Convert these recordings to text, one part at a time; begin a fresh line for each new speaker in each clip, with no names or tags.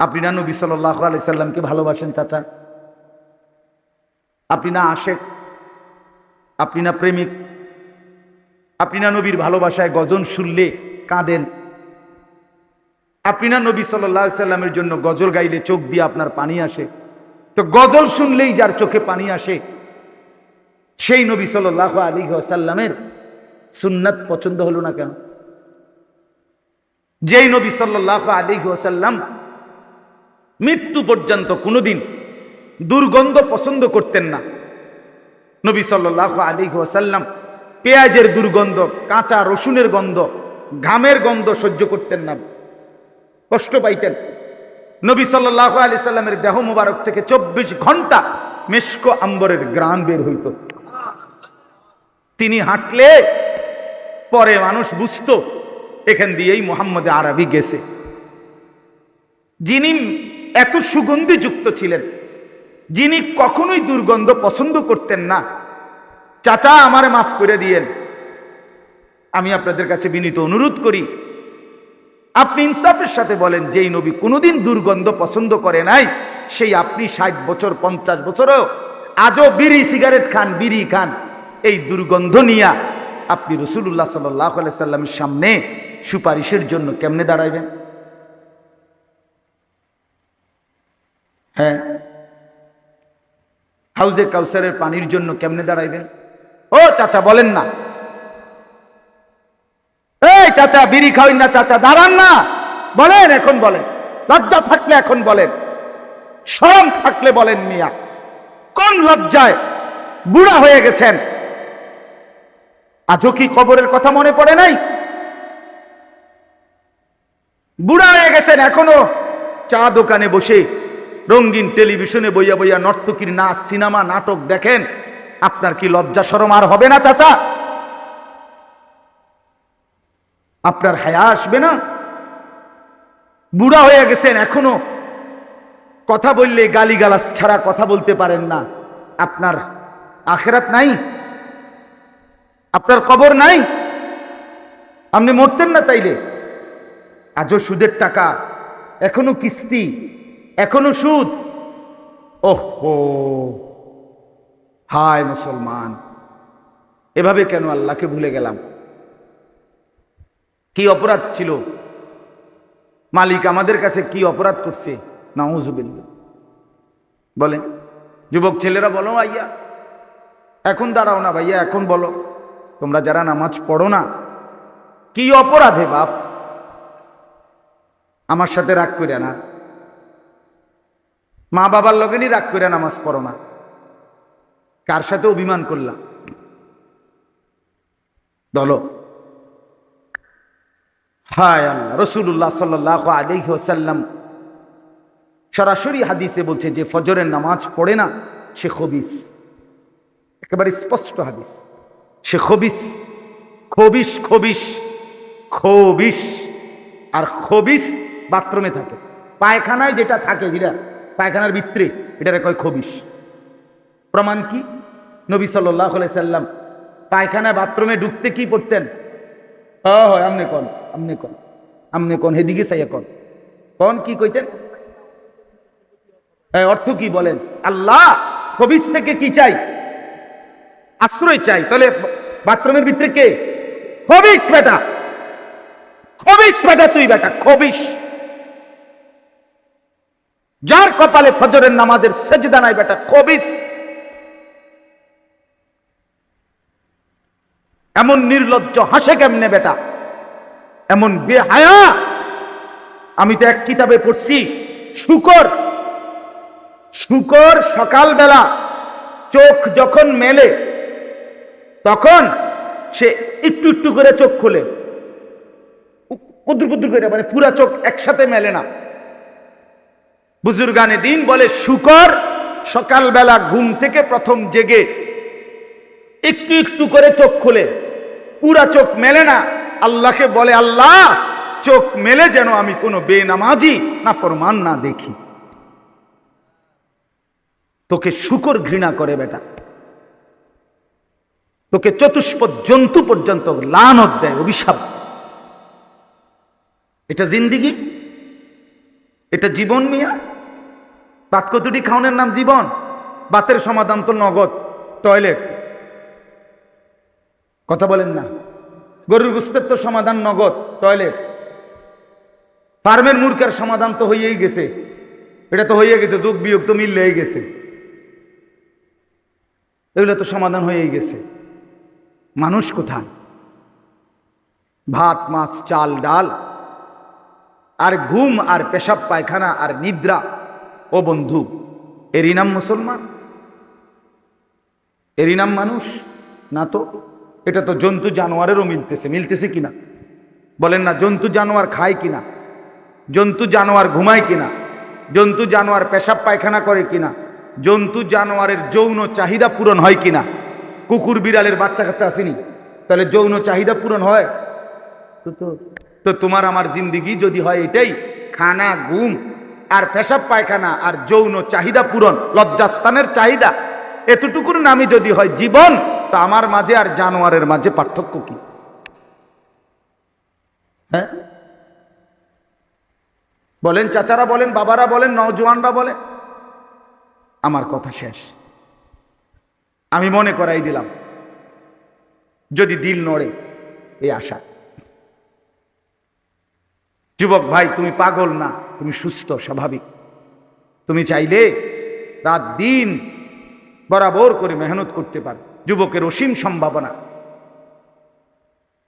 আপনি না নবী সাল্লাল্লাহু আলাইহি সাল্লামকে ভালোবাসেন চাচা? আপনি না আশেক? আপনি না প্রেমিক? আপনি না নবীর ভালোবাসায় গজল শুনলে কাঁদেন? আপনি না নবী সাল্লাল্লাহু আলাইহি সাল্লামের জন্য গজল গাইলে চোখ দিয়ে আপনার পানি আসে? তো গজল শুনলেই যার চোখে পানি আসে, সেই নবী সাল্লাল্লাহু আলাইহি ওয়াসাল্লামের সুন্নাত পছন্দ হলো না কেন? যেই নবী সাল্লাল্লাহু আলাইহি ওয়াসাল্লাম মৃত্যু পর্যন্ত কোনোদিন দুর্গন্ধ পছন্দ করতেন না। নবী সাল্লাল্লাহু আলাইহি ওয়াসাল্লাম পেঁয়াজের দুর্গন্ধ, কাঁচা রসুনের গন্ধ, ঘামের গন্ধ সহ্য করতেন না, কষ্ট পাইতেন। নবী সাল্লাল্লাহু আলাইহি সাল্লামের দেহ মুবারক থেকে 24 ঘন্টা মেশক আম্বরের ঘ্রাণ বের হইত। তিনি হাঁটলে পরে মানুষ বুঝতো এখান দিয়েই মুহাম্মদ আরবি গেছে। যিনি এত সুগন্ধিযুক্ত ছিলেন, যিনি কখনোই দুর্গন্ধ পছন্দ করতেন না, চাচা আমারে মাফ করে দিয়েন, আমি আপনাদের কাছে বিনীত অনুরোধ করি, আপনি ইনসাফের সাথে বলেন যেই নবী কোনোদিন দুর্গন্ধ পছন্দ করে নাই, সেই আপনি 60 বছর 50 বছরও আজও বিড়ি সিগারেট খান, বিড়ি খান, এই দুর্গন্ধ নিয়া আপনি রাসূলুল্লাহ সাল্লাল্লাহু আলাইহি সাল্লামের সামনে সুপারিশের জন্য কেমনে দাঁড়াইবেন? হ্যাঁ, হাউজে কাউসারের পানির জন্য কেমনে দাঁড়াইবেন? ও চাচা বলেন না, এই চাচা বিড়ি খাওয়েন না, চাচা দাঁড়ান না, বলেন, এখন বলেন, লজ্জা থাকলে এখন বলেন, শরম থাকলে বলেন। মিয়া কোন লজ্জায় বুড়া হয়ে গেছেন? আজও কি কবরের কথা মনে পড়ে নাই? বুড়া হয়ে গেছেন, এখনো চা দোকানে বসে রঙিন টেলিভিশনে বইয়া বইয়া নর্তকীর নাচ, সিনেমা, নাটক দেখেন। আপনার কি লজ্জা শরম আর হবে না চাচা? আপনার হায়া আসবে না? বুড়া হয়ে গেছেন, এখনো কথা বললে গালিগালাজ ছাড়া কথা বলতে পারেন না। আপনার আখিরাত নাই? আপনার কবর নাই? আপনি মরতেন না তাইলে? আজও সুদের টাকা, এখনো কিস্তি, এখনো সুদ। ওহো, হায় মুসলমান, এভাবে কেন আল্লাহকে ভুলে গেলাম? কি অপরাধ ছিল? মালিক আমাদের কাছে কি অপরাধ করছে? নাউযুবিল্লাহ। বলেন যুবক ছেলেরা, বলো ভাইয়া, এখন দাঁড়াও না ভাইয়া, এখন বলো, তোমরা যারা নামাজ পড়ো না, কি অপরাধে বাপ? আমার সাথে রাগ করে না, মা বাবার লগেনই রাগ করে নামাজ পড়ো না, কার সাথে অভিমান করলাম? বলো। হায় আল্লাহ, রাসূলুল্লাহ সাল্লাল্লাহু আলাইহি ওয়াসাল্লাম সরাসরি হাদিসে বলছে যে ফজরের নামাজ পড়ে না সে খবিস। একেবারে স্পষ্ট হাদিস, সে খবিস। খবিস খবিস খবিস। আর খবিস বাথরুমে থাকে, পায়খানায় যেটা থাকে, যেটা পায়খানার ভিতরে, এটারে কয় খবিস। প্রমাণ কি? নবী সাল্লাল্লাহু আলাইহি সাল্লাম পায়খানা বাথরুমে ঢুকতে কি পড়তেন? হয় আমনে কোন, আমনে কোন, আমনে কোন, হেদিকে চাইয়া কোন, কোন কি কইতেন? অর্থ কি বলেন? আল্লাহ খবিস থেকে কি চাই? আশ্রয় চাই। তাহলে বাথরুমের ভিতরে কে? খবিস বেটা, খবিস বেটা, তুই বেটা খবিস। যার কপালে ফজরের নামাজের সেজদা নাই বেটা খবিস। এমন নির্লজ্জ হাসে কেমনে বেটা, এমন বেহায়া। আমি তো এক কিতাবে পড়ছি, শূকর, শূকর সকালবেলা চোখ যখন মেলে তখন সে একটু একটু করে চোখ খোলে, কুদ্দুর কুদ্দুর করে, মানে পুরা চোখ একসাথে মেলে না। বুজুর্গানে দিন বলে শূকর সকালবেলা ঘুম থেকে প্রথম জেগে একটু একটু করে চোখ খোলে, পুরা চোখ মেলে না। আল্লাহকে বলে, আল্লাহ চোখ মেলে যেন আমি কোনো বেনামাজি নাফরমান না দেখি। তোকে শূকর ঘৃণা করে বেটা, তোকে চতুষ্পদ জন্তু পর্যন্ত লানত দেয়, অভিশাপ। এটা জিন্দিগি? এটা জীবন মিয়া? বাত কতটি খাওয়ানোর নাম জীবন? বাতের সমাধান তো নগদ, টয়লেট। কথা বলেন না। গরুর গোস্তের তো সমাধান নগদ, টয়লেট। ফার্মের মুরগের সমাধান তো হয়েই গেছে, এটা তো হয়ে গেছে, যোগ বিয়োগ তো মিললেই গেছে, এগুলো তো সমাধান হয়েই গেছে। মানুষ কোথায়? ভাত মাছ চাল ডাল আর ঘুম আর পেশাব পায়খানা আর নিদ্রা। ও বন্ধু, এরই নাম মুসলমান? এরই নাম মানুষ? না তো। এটা তো জন্তু জানোয়ারেরও মিলতেছে কিনা বলেন না? জন্তু জানোয়ার খায় কিনা? জন্তু জানোয়ার ঘুমায় কিনা? জন্তু জানোয়ার পেশাব পায়খানা করে কিনা? জন্তু জানোয়ারের যৌন চাহিদা পূরণ হয় কিনা? কুকুর বিড়ালের বাচ্চা কাচ্চা আসেনি, তাহলে যৌন চাহিদা পূরণ হয়? তো তোমার আমার জিন্দিগি যদি হয় এটাই, খানা ঘুম আর পেশাব পায়খানা আর যৌন চাহিদা পূরণ, লজ্জাস্থানের চাহিদা, এতটুকুর নামে যদি হয় জীবন, তা আমার মাঝে আর জানোয়ারের মাঝে পার্থক্য কি? হ্যাঁ বলেন, চাচারা বলেন, বাবারা বলেন, নওজোয়ানরা বলেন। আমার কথা শেষ। আমি মনে করাই দিলাম, যদি দিল নড়ে এই আশা। যুবক ভাই, তুমি পাগল না, তুমি সুস্থ স্বাভাবিক। তুমি চাইলে রাত দিন বরাবর করে মেহনত করতে পারো। যুবকের অসীম সম্ভাবনা,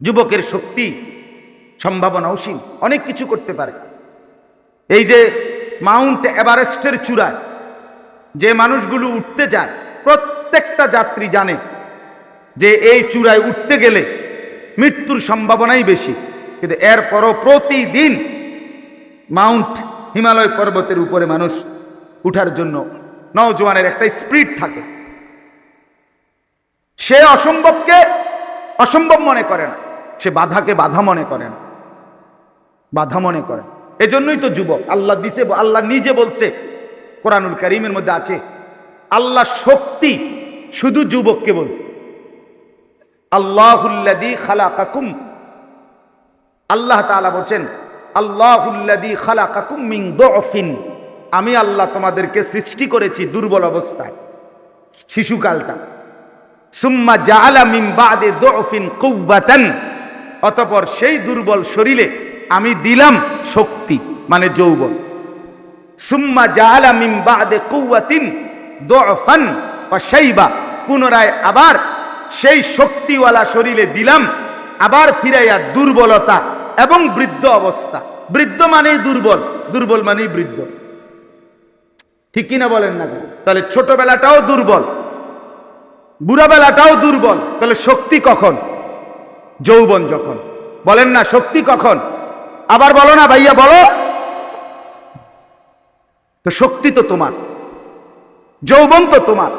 যুবকের শক্তি সম্ভাবনা অসীম, অনেক কিছু করতে পারে। এই যে মাউন্ট এভারেস্টের চূড়ায় যে মানুষগুলো উঠতে যায়, প্রত্যেকটা যাত্রী জানে যে এই চূড়ায় উঠতে গেলে মৃত্যুর সম্ভাবনাই বেশি, কিন্তু এরপরও প্রতিদিন মাউন্ট হিমালয় পর্বতের উপরে মানুষ উঠার জন্য নওজোয়ানের একটা স্পিরিট থাকে। সে অসম্ভবকে অসম্ভব মনে করে না, সে বাধাকে বাধা মনে করে না, বাধা মনে করে। এজন্যই তো যুবক আল্লাহ দিছে। আল্লাহ নিজে বলছে, কোরআনুল কারীমের মধ্যে আছে, আল্লাহ শক্তি শুধু যুবককে বলছে। আল্লাহুল্লাযী খালাকাকুম, আল্লাহ তাআলা বলেন, আল্লাহুল্লাযী খালাকাকুম মিন দুফিন, আমি আল্লাহ তোমাদেরকে সৃষ্টি করেছি দুর্বল অবস্থায়, শিশুকালটা। সুম্মা জাআলা মিন বাদি দুফিন কুওয়াতান, অতঃপর সেই দুর্বল শরীরে আমি দিলাম শক্তি, মানে যৌবন। সুম্মা জাআলা মিন বাদি কুওয়াতিন দুফান ওয়া শাইবা, পুনরায় আবার সেই শক্তিওয়ালা শরীরে দিলাম আবার ফিরাইয়া দুর্বলতা এবং বৃদ্ধ অবস্থা। বৃদ্ধ মানেই দুর্বল, দুর্বল মানেই বৃদ্ধ, ঠিক কিনা বলেন না? তাহলে ছোটবেলাটাও দুর্বল, বুড়াবেলাটাও দুর্বল, তাহলে শক্তি কখন? যৌবন যখন। বলেন না শক্তি কখন? আবার বলো না ভাইয়া, বলো তো। শক্তি তো তোমার, যৌবন তো তোমার,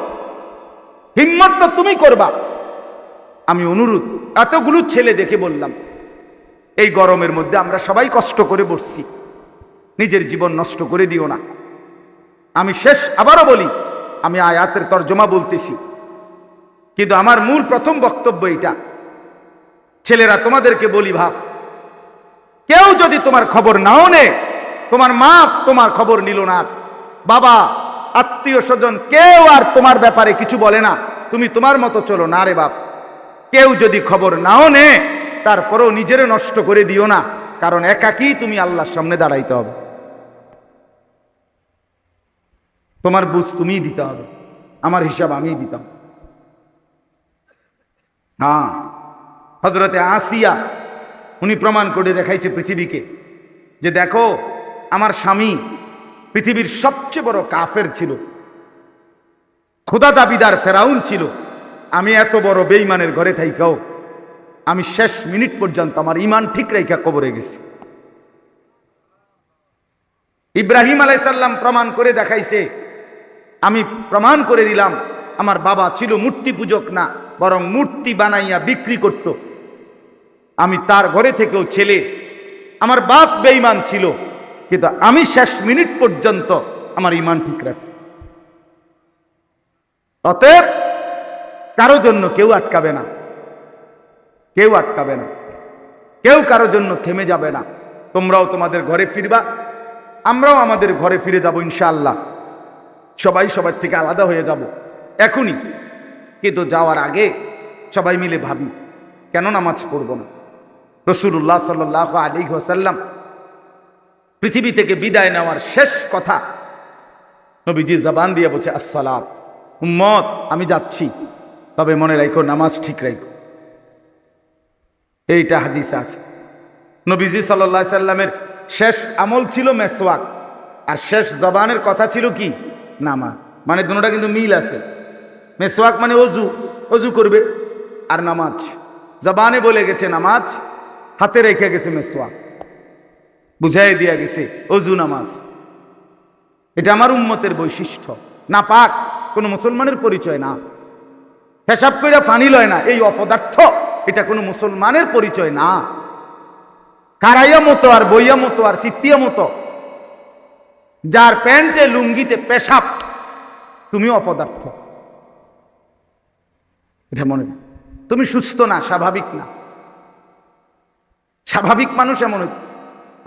হিম্মত তো তুমি করবা। আমি অনুরোধ, এতগুলো ছেলে দেখে বললাম, এই গরমের মধ্যে আমরা সবাই কষ্ট করে বসছি, নিজের জীবন নষ্ট করে দিও না। আমি শেষ আবারও বলি, আমি আয়াতের তর্জমা বলতেছি, কিন্তু আমার মূল প্রথম বক্তব্য এটা। ছেলেরা, তোমাদেরকে বলি, ভাব, কেউ যদি তোমার খবর নাও নে, তোমার মা তোমার খবর নিল না, বাবা আত্মীয় স্বজন কেউ আর তোমার ব্যাপারে কিছু বলে না, তুমি তোমার মতো চলো না রে বাপ। কেউ যদি খবর নাও নে, তারপরেও নিজেরে নষ্ট করে দিও না, কারণ একাকী তুমি আল্লাহর সামনে দাঁড়াইতে হবে। তোমার বুঝ তুমিই দিতে হবে, আমার হিসাব আমিই দিতাম। হ্যাঁ, হযরতে আসিয়া উনি প্রমাণ করে দেখাইছে পৃথিবীকে যে দেখো, আমার স্বামী পৃথিবীর সবচেয়ে বড় কাফের ছিল, খোদা দাবিদার ফেরাউন ছিল, আমি এত বড় বেঈমানের ঘরে থাইকাও আমি শেষ মিনিট পর্যন্ত আমার ঈমান ঠিক রেখা কবরে গেছি। ইব্রাহিম আলাইহিস সালাম প্রমাণ করে দেখাইছে, আমি প্রমাণ করে দিলাম, আমার বাবা ছিল মূর্তি পূজক না, বরং মূর্তি বানাইয়া বিক্রি করত। আমি তার ঘরে থেকেও ছেলে, আমার বাপ বেঈমান ছিল, কিন্তু আমি শেষ মিনিট পর্যন্ত আমার ঈমান ঠিক রাখছি। অতএব কারো জন্য কেউ আটকাবে না, কেউ আটকাবে না, কেউ কারো জন্য থেমে যাবে না। তোমরাও তোমাদের ঘরে ফিরবা, আমরাও আমাদের ঘরে ফিরে যাব ইনশাআল্লাহ, সবাই সবার থেকে আলাদা হয়ে যাব এখনই। কিন্তু যাওয়ার আগে সবাই মিলে ভাবি কেন নামাজ পড়ব না। রাসূলুল্লাহ সাল্লাল্লাহু আলাইহি ওয়াসাল্লাম পৃথিবী থেকে বিদায় নেওয়ার শেষ কথা নবীজি জবান দিয়ে বলছে, আসসালাত, উম্মত আমি যাচ্ছি, তবে মনে রাখো নামাজ ঠিক রাখো। এইটা হাদিসে আছে। নবীজি সাল্লাল্লাহু আলাইহি সাল্লামের শেষ আমল ছিল মেসওয়াক, আর শেষ জবানের কথা ছিল কি? নামাজ। মানে দুটোটা কিন্তু মিল আছে। মেসওয়াক মানে অজু, অজু করবে, আর নামাজ জবানে বলে গেছে নামাজ, হাতে রেখে গেছে মেসওয়াক, বুঝাই দিয়া গেছে অজু নামাজ। এটা আমার উম্মতের বৈশিষ্ট্য। না পাক কোনো মুসলমানের পরিচয় না। পেশাব কইরা ফানি লয় না, এই অপদার্থ, এটা কোনো মুসলমানের পরিচয় না। কারাইয়া মতো আর বইয়া মতো আর সিত্তিয়া মতো, যার প্যান্টে লুঙ্গিতে পেশাব, তুমি অপদার্থ। এটা মনে, তুমি সুস্থ না, স্বাভাবিক না। স্বাভাবিক মানুষ এমন,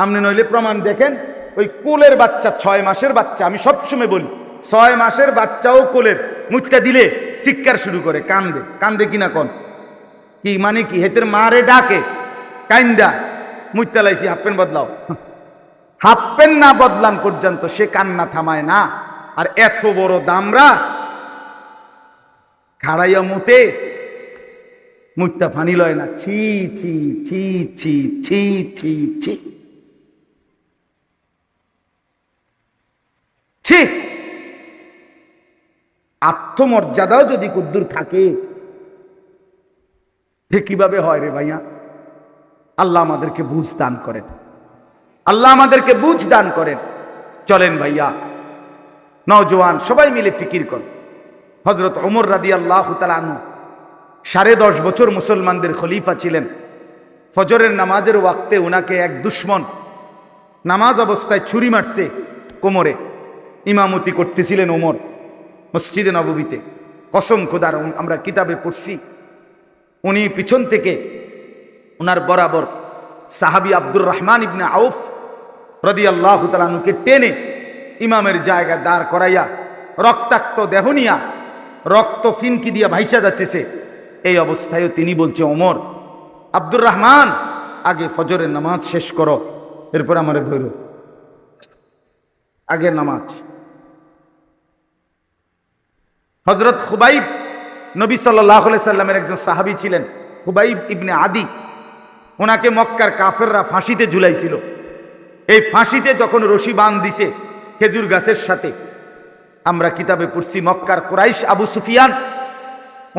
আপনি নইলে প্রমাণ দেখেন, ওই কোলের বাচ্চা, 6 মাসের বাচ্চা, আমি সবসময় বলি 6 মাসের বাচ্চাও কোলের মুখটা দিলে চিৎকার শুরু করে, কান্দে। কান্দে কিনা কোন কি মানে কি? হেতের মারে ডাকে, কাইন্দা মুইতা লাইছি হাফ প্যান্ট বদলাও, হাফ প্যান্ট না বদলান পর্যন্ত সে কান্না থামায় না। আর এত বড় দামরা খাড়াইয়া মুতে মুইতা ফানি লয় না। ছি ছি ছি ছি ছি ছি ছি ছি। আত্মমর্যাদাও যদি কুদ্দুর থাকে, সে কিভাবে হয় রে ভাইয়া? আল্লাহ আমাদেরকে বুঝ দান করেন, আল্লাহ আমাদেরকে বুঝ দান করেন। চলেন ভাইয়া, নওজোয়ান সবাই মিলে ফিকির করেন। হযরত ওমর রাদিয়াল্লাহু তাআলা আনহু 10.5 বছর মুসলমানদের খলিফা ছিলেন। ফজরের নামাজের ওয়াক্তে ওনাকে এক দুশমন নামাজ অবস্থায় ছুরি মারছে কোমরে। ইমামতি করতেছিলেন ওমর মসজিদে নববীতে। কসম খোদার, আমরা কিতাবে পড়ছি, উনি পিছন থেকে ওনার বরাবর সাহাবী আব্দুর রহমান ইবনে আউফ রাদিয়াল্লাহু তাআলা আনহুকে টেনে ইমামের জায়গায় দাঁড় করাইয়া রক্তাক্ত দেহ নিয়া, রক্ত ফিনকি দিয়া ভাইসা যাচ্ছে। এই অবস্থায়ও তিনি বলছে, ওমর, আব্দুর রহমান, আগে ফজরের নামাজ শেষ করো, এরপর আমারে ধরো, আগে নামাজ। হযরত খুবাইব, নবী সাল্লাল্লাহু আলাইহি সাল্লামের একজন সাহাবী ছিলেন, খুবাইব ইবনে আদি। ওনাকে মক্কার কাফেররা ফাঁসিতে ঝুলাইছিল। এই ফাঁসিতে যখন রশি বাঁধ দিছে খেজুর গাছের সাথে, আমরা কিতাবে পড়ছি মক্কার কুরাইশ আবু সুফিয়ান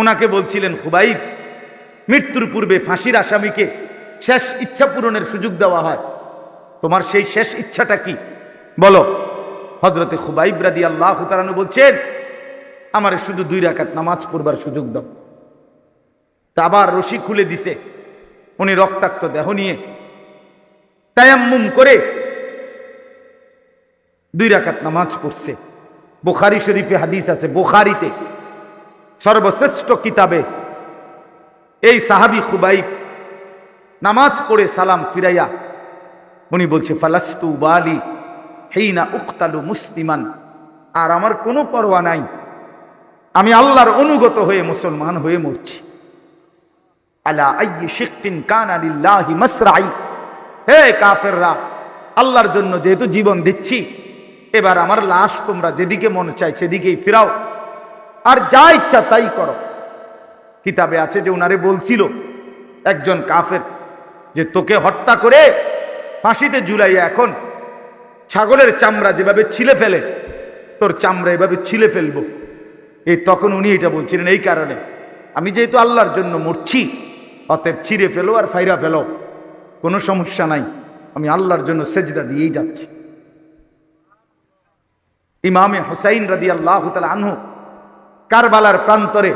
ওনাকে বলছিলেন, খুবাইব, মৃত্যুর পূর্বে ফাঁসির আসামিকে শেষ ইচ্ছা পূরণের সুযোগ দেওয়া হয়, তোমার সেই শেষ ইচ্ছাটা কি বলো। হযরতে খুবাইব রাদিয়াল্লাহু তাআলা আনহু বলছেন, আমারে শুধু 2 রাকাত নামাজ পড়বার সুযোগ দাও। তা আবার রশি খুলে দিছে। উনি রক্তাক্ত দেহ নিয়ে তায়াম্মুম করে 2 রাকাত নামাজ পড়ছে। বুখারী শরীফে হাদিস আছে, বুখারীতে সর্বশ্রেষ্ঠ কিতাবে এই সাহাবী খুবাইব নামাজ পড়ে সালাম ফিরাইয়া উনি বলছে, ফালাস্তু বালি হিনা উকতালু মুসলিমান, আর আমার কোনো পরোয়া নাই, আমি আল্লাহর অনুগত হয়ে মুসলমান হয়ে মরছি। আলা আইয়ি শিক্কিন কানা লিল্লাহি মাসরাই, হে কাফেররা, আল্লাহর জন্য যেহেতু জীবন দিচ্ছি, এবার আমার লাশ তোমরা যেদিকে মনে চাই সেদিকেই ফিরাও, আর যা ইচ্ছা তাই করো। কিতাবে আছে যে উনারে বলছিল একজন কাফের যে, তোকে হত্যা করে ফাঁসিতে ঝুলাইয়া এখন ছাগলের চামড়া যেভাবে ছিলে ফেলে, তোর চামড়া এভাবে ছিলে ফেলবো। এই তখন উনি এটা বলছিলেন, এই কারণে আমি যেহেতু আল্লাহর জন্য মরছি, অতএব ছিঁড়ে ফেলো আর ফাইরা ফেলো, কোনো সমস্যা নাই, আমি আল্লাহর জন্য সেজদা দিয়েই যাচ্ছি। ইমামে হুসাইন রাদিয়াল্লাহু তাআলা আনহু কারবালার প্রান্তরে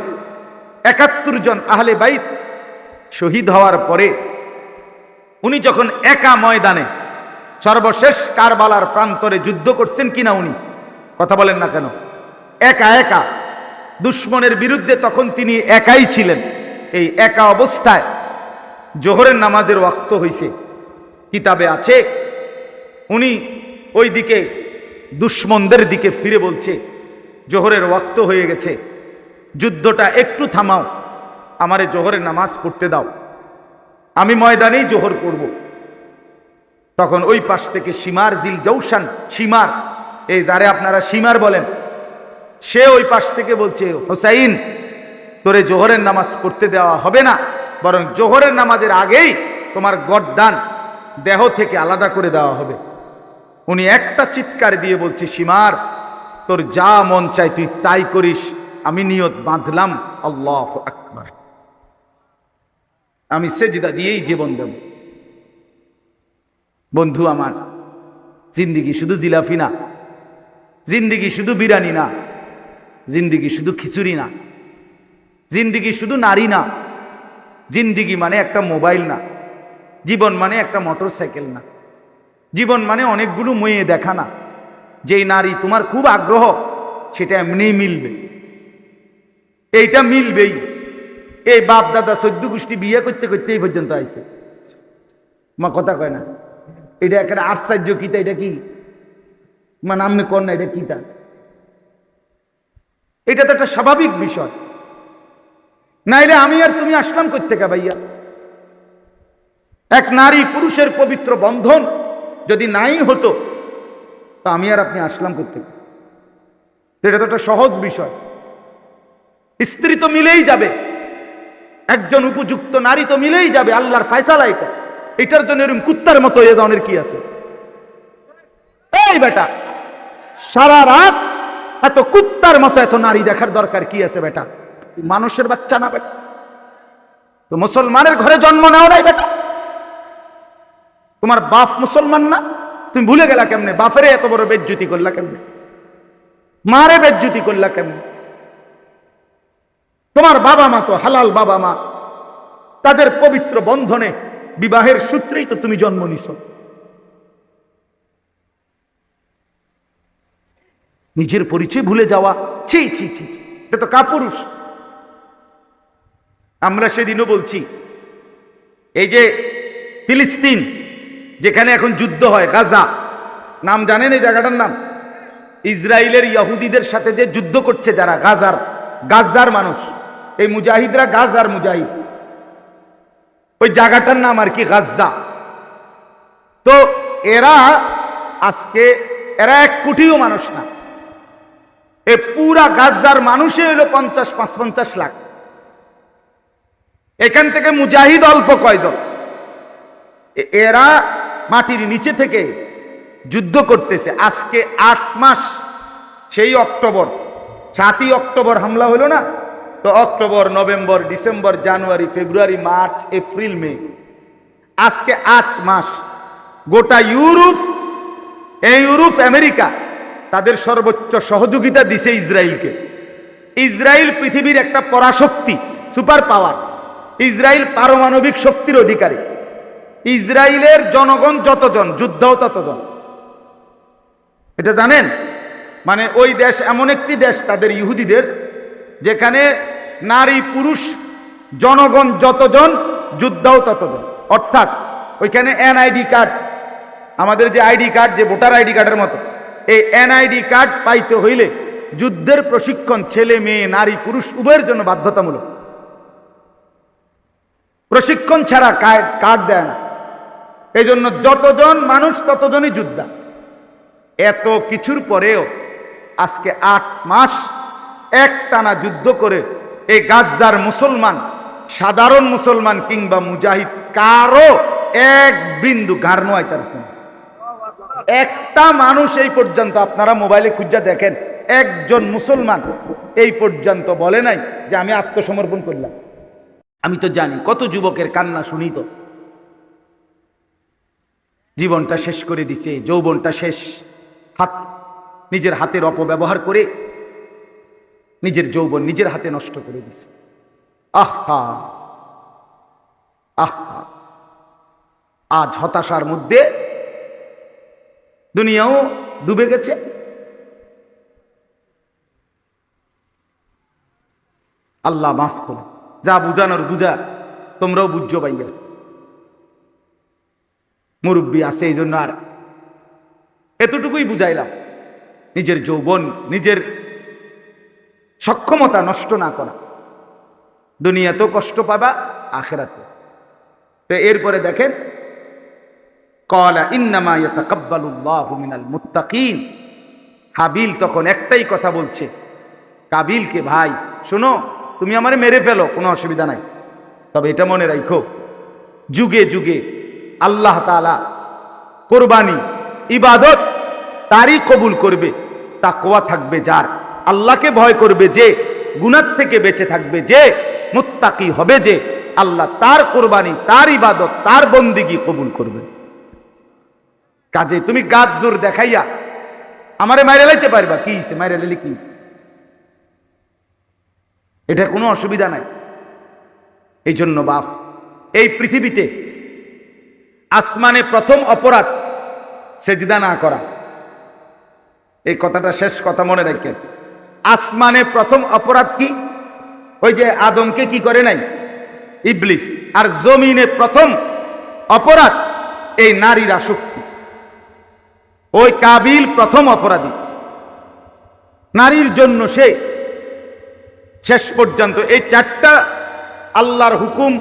৭১ জন আহলে বাইত শহীদ হওয়ার পরে উনি যখন একা ময়দানে সর্বশেষ কারবালার প্রান্তরে যুদ্ধ করছেন কিনা, উনি কথা বলেন না কেন, একা একা দুশমনের বিরুদ্ধে তখন তিনি একাই ছিলেন। এই একা অবস্থায় জোহরের নামাজের ওয়াক্ত হইছে। কিতাবে আছে উনি ওই দিকে দুশ্মনদের দিকে ফিরে বলছে, জোহরের ওয়াক্ত হয়ে গেছে, যুদ্ধটা একটু থামাও, আমারে জোহরের নামাজ পড়তে দাও, আমি ময়দানেই জোহর পড়ব। তখন ওই পাশ থেকে সীমার জিল জৌসান, সীমার, এই যারে আপনারা সীমার বলেন, সে ওই পাশ থেকে বলছে, হোসাইন, তোরে জোহরের নামাজ পড়তে দেওয়া হবে না, বরং জোহরের নামাজের আগেই তোমার গর্দান দেহ থেকে আলাদা করে দেওয়া হবে। উনি একটা চিৎকার দিয়ে বলছে, সীমার, তোর যা মন চাই তুই তাই করিস, আমি নিয়ত বাঁধলাম, আল্লাহু আকবার, আমি সেজদা দিয়েই জীবন দেব। বন্ধু আমার, জিন্দিগি শুধু জিলাফি না, জিন্দিগি শুধু বিরিয়ানি না, জিন্দিগি শুধু খিচুড়ি না, জিন্দিগি শুধু নারী না, জিন্দিগি মানে একটা মোবাইল না, জীবন মানে একটা মোটর সাইকেল না, জীবন মানে অনেকগুলো মেয়ে দেখা না। যেই নারী তোমার খুব আগ্রহ, সেটা এমনিই মিলবে, এইটা মিলবেই। এই বাপ দাদা 14 গোষ্ঠী বিয়ে করতে করতে এই পর্যন্ত আইছে, মা কথা কয় না, এটা একটা আশ্চর্য। কিতা এটা কি মানে আমনে কর না, এটা কিতা? এটা তো একটা স্বাভাবিক বিষয়, নাইলে আমি আর তুমি আসলাম কই থেকে ভাইয়া? এক নারী পুরুষের পবিত্র বন্ধন যদি নাই হতো, তো আমি আর আপনি আসলাম কই থেকে? এটা তো একটা সহজ বিষয়। স্ত্রী তো মিলেই যাবে, একজন উপযুক্ত নারী তো মিলেই যাবে, আল্লাহর ফয়সালা এটা। এটার জন্য এরকম কুত্তার মতো এ জনের কি আছে? এই বেটা, সারা রাত এত কুত্তার মতো এত নারী দেখার দরকার কি আছে বেটা? মানুষের বাচ্চা না বেটা, তো মুসলমানের ঘরে জন্ম নাও নাই বেটা? তোমার বাপ মুসলমান না? তুমি ভুলে গেলা কেমনে? বাপেরে এত বড় বেজ্জতি করলা কেমনে? মারে বেজ্জতি করলা কেমনে? তোমার বাবা মা তো হালাল বাবা মা, তাদের পবিত্র বন্ধনে বিবাহের সূত্রেই তো তুমি জন্ম নিছ। নিজের পরিচয় ভুলে যাওয়া, ছি ছি ছি, এটা তো কাপুরুষ। আমরা সেদিনও বলছি, এই যে ফিলিস্তিন যেখানে এখন যুদ্ধ হয়, গাজা, নাম জানেন এই জায়গাটার নাম? ইসরায়েলের ইহুদিদের সাথে যে যুদ্ধ করছে যারা, গাজার মানুষ, এই মুজাহিদরা গাজার মুজাহিদ, ওই জায়গাটার নাম আর কি গাজা। তো এরা আজকে, এরা 1 কোটিও মানুষ না, এ পুরা গাজার মানুষই হইল 50-55 লাখ। এখান থেকে মুজাহিদ অল্প কয়জন, এরা মাটির নিচে থেকে যুদ্ধ করতেছে আজকে 8 মাস। সেই অক্টোবর, 7ই অক্টোবর হামলা হলো না, তো অক্টোবর, নভেম্বর, ডিসেম্বর, জানুয়ারি, ফেব্রুয়ারি, মার্চ, এপ্রিল, মে, আজকে 8 মাস গোটা ইউরোপ, এই ইউরোপ আমেরিকা তাদের সর্বোচ্চ সহযোগিতা দিছে ইসরায়েলকে। ইসরায়েল পৃথিবীর একটা পরাশক্তি, সুপার পাওয়ার। ইসরায়েল পারমাণবিক শক্তির অধিকারী। ইসরায়েলের জনগণ যতজন, যুদ্ধও ততজন। এটা জানেন? মানে ওই দেশ এমন একটি দেশ তাদের ইহুদিদের, যেখানে নারী পুরুষ জনগণ যতজন, যুদ্ধও ততজন। অর্থাৎ ওইখানে এনআইডি কার্ড, আমাদের যে আইডি কার্ড, যে ভোটার আইডি কার্ডের মতো, এই এনআইডি কার্ড পাইতে হইলে যুদ্ধের প্রশিক্ষণ ছেলে মেয়ে নারী পুরুষ উভয়ের জন্য বাধ্যতামূলক। প্রশিক্ষণ ছাড়া কার্ড দেয় না। এই জন্য যতজন মানুষ ততজনই যোদ্ধা। এত কিছুর পরেও আজকে 8 মাস একটানা যুদ্ধ করে এই গাজার মুসলমান, সাধারণ মুসলমান কিংবা মুজাহিদ, কারো এক বিন্দু গার নয়। তার একটা মানুষ এই পর্যন্ত, আপনারা মোবাইলে খুঁজা দেখেন, একজন মুসলমান এই পর্যন্ত বলে নাই যে আমি আত্মসমর্পণ করলাম। আমি তো জানি কত যুবকের কান্না শুনি, তো জীবনটা শেষ করে দিছে, যৌবনটা শেষ, নিজের হাতের অপব্যবহার করে নিজের যৌবন নিজের হাতে নষ্ট করে দিছে। আহা আহা, আজ হতাশার মধ্যে দুনিয়াও ডুবে গেছে। আল্লাহ মাফ করো, যা বুঝানোর বুঝা, তোমরাও বুঝছো ভাইয়া। মুরব্বী আছে এই জন্য আর এতটুকুই বুঝাইলাম, নিজের যৌবন, নিজের সক্ষমতা নষ্ট না করা। দুনিয়াতেও কষ্ট পাবা, আখিরাতে। তো এরপরে দেখেন, ক্বালা ইন্নামা ইয়াতাকাব্বালুল্লাহু মিনাল মুত্তাকিন। হাবিল তখন একটাই কথা বলছে কাবিলকে, ভাই শোনো, তুমি আমারে মেরে ফেলো, কোনো অসুবিধা নাই, তবে এটা মনে রাখো, যুগে যুগে আল্লাহ তাআলা কোরবানি ইবাদত তারই কবুল করবে, তাকওয়া থাকবে যার, আল্লাহকে ভয় করবে যে, গুনাহ থেকে বেঁচে থাকবে যে, মুত্তাকি হবে যে, আল্লাহ তার কোরবানি, তার ইবাদত, তার বন্দিগি কবুল করবে। কাজে তুমি গাছ জোর দেখাইয়া আমারে মাইরে লাইতে পারবা, কি হইছে, মাইরে লাইলে কি, এটা কোনো অসুবিধা নাই। এই জন্য বাপ, এই পৃথিবীতে আসমানে প্রথম অপরাধ সেজদা না করা। এই কথাটা শেষ কথা মনে রাখেন। আসমানে প্রথম অপরাধ কি? ওই যে আদমকে কি করে নাই? ইবলিস। আর জমিনে প্রথম অপরাধ এই নারীর আসক্তি। ওই কাবিল প্রথম অপরাধী। নারীর জন্য সে শেষ পর্যন্ত এই চারটা আল্লাহর হুকুম,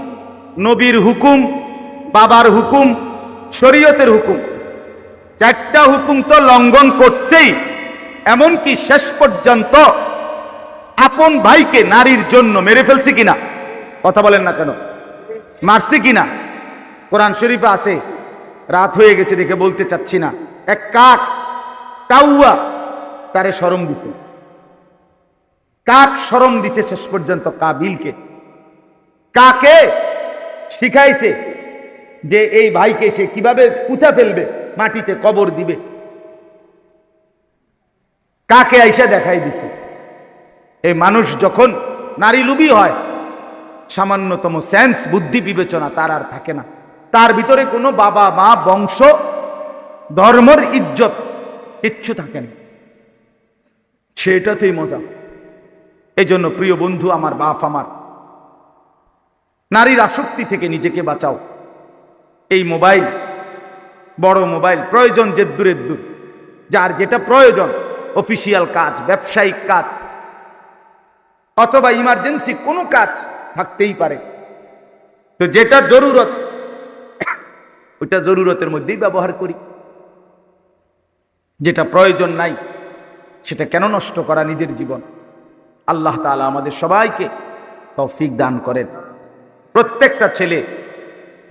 নবীর হুকুম, বাবার হুকুম, শরীয়তের হুকুম, চারটা হুকুম তো লঙ্ঘন করছেই, এমনকি শেষ পর্যন্ত আপন ভাইকে নারীর জন্য মেরে ফেলছে কিনা? কথা বলেন না কেন? মারছে কিনা? কোরআন শরীফে আছে, রাত হয়ে গেছে দেখে বলতে চাচ্ছি না, এক কাক কাউয়া তারে শরম দিছে, কাক শরম দিছে শেষ পর্যন্ত কাবিলকে। কাকে শিখাইছে যে এই ভাইকে সে কিভাবে পুঁতা ফেলবে, মাটিতে কবর দিবে, কাকে আইসা দেখাই দিছে। এই মানুষ যখন নারী লুবি হয়, সামান্যতম সেন্স, বুদ্ধি, বিবেচনা তার আর থাকে না। তার ভিতরে কোনো বাবা মা, বংশ, ধর্মের ইজ্জত কিচ্ছু থাকে না, সেটাতেই মজা। এই জন্য প্রিয় বন্ধু আমার, বাপ আমার, নারীর আসক্তি থেকে নিজেকে বাঁচাও। এই মোবাইল, বড় মোবাইল, প্রয়োজন যে দূরের দূর, যার যেটা প্রয়োজন, অফিসিয়াল কাজ, ব্যবসায়িক কাজ অথবা ইমার্জেন্সি কোনো কাজ থাকতেই পারে, তো যেটা জরুরত ওইটা জরুরতের মধ্যেই ব্যবহার করি। যেটা প্রয়োজন নাই সেটা কেন নষ্ট করা নিজের জীবন? আল্লাহ তাআলা আমাদের সবাইকে তৌফিক দান করেন। প্রত্যেকটা ছেলে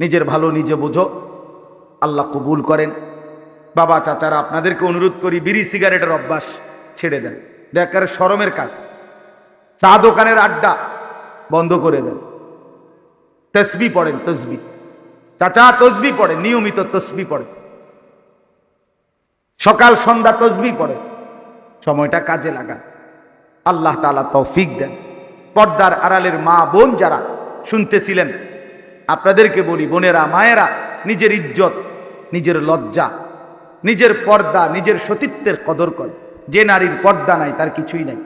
নিজের ভালো নিজে বোঝো, আল্লাহ কবুল করেন। বাবা চাচারা, আপনাদেরকে অনুরোধ করি, বিড়ি সিগারেটের অভ্যাস ছেড়ে দেন, দেখার শরমের কাজ। চা দোকানের আড্ডা বন্ধ করে দেন। তসবিহ পড়েন, তসবিহ, চাচা তসবিহ পড়েন, নিয়মিত তসবিহ পড়েন, সকাল সন্ধ্যা তসবিহ পড়েন, সময়টা কাজে লাগান। আল্লাহ তাআলা তৌফিক দেন। পর্দার আড়ালের মা বোন যারা শুনতেছিলেন, আপনাদেরকে বলি, বোনেরা, মায়েরা, নিজের ইজ্জত, নিজের লজ্জা, নিজের পর্দা, নিজের সতীত্বের কদর করে। যে নারীর পর্দা নাই তার কিছুই নাই,